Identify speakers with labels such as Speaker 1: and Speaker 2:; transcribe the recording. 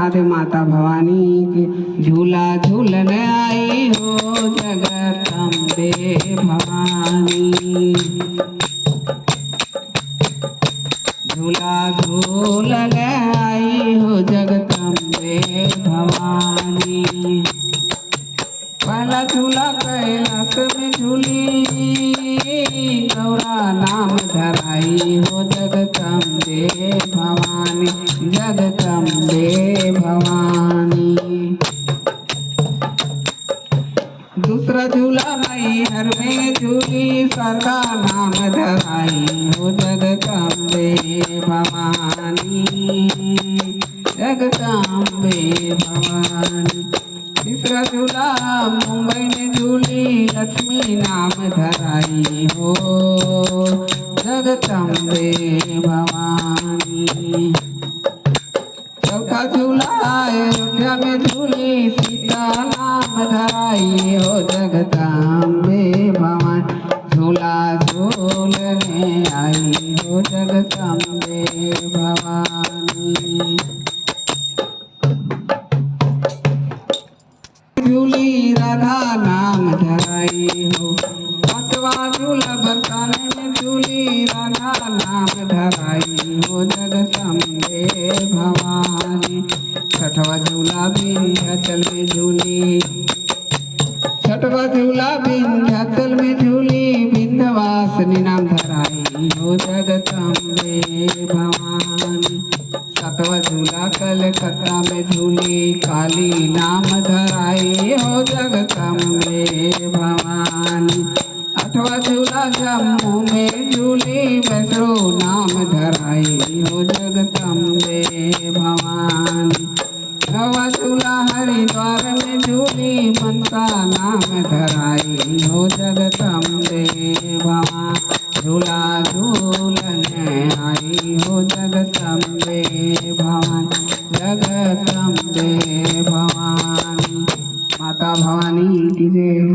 Speaker 1: महादेव। माता भवानी की झूला झूलन आई हो जगदम्बे भवानी। झूला झूलन आई हो जगदम्बे भवानी। पहला झूला कैलाश में झूली गौरा नाम धराई हो जगदम्बे भवानी। जगदम्बे भवानी। दूसरा झूला मैहर में झूली सरदा नाम धराई हो जगदम्बे भवानी। जगदम्बे भवानी। तीसरा झूला मुंबई में झूली लक्ष्मी नाम धराई हो जगदम्बे भवानी। चौथा झूला अयोध्या में झूली सीता नाम धराई हो जगदम्बे भवानी। झूला झूलने आई हो जगदम्बे भवानी। झूली राधा नाम धराई हो। पांचवा झूला बरसाने में झूली राधा नाम धराई हो जगदम्बे भवानी। छठवा झूला विंध्याचल में झूली। छठवा झूला विंध्याचल में झूली विंध्यवासिनी नाम धराई हो जगदम्बे भवानी। सातवा झूला कलकत्ता में झूली काली नाम धराई हो जगदम्बे भवानी। आठवा झूला जम्मू में झूली वैष्णो नाम धराई हो जगदम्बे भवानी। नवा झूला हरिद्वार में झूली मनसा नाम धराई हो जगदम्बे भवानी। झूला झूलन आई हो जगदम्बे भवानी। जगदम्बे भवानी। माता भवानी की जय।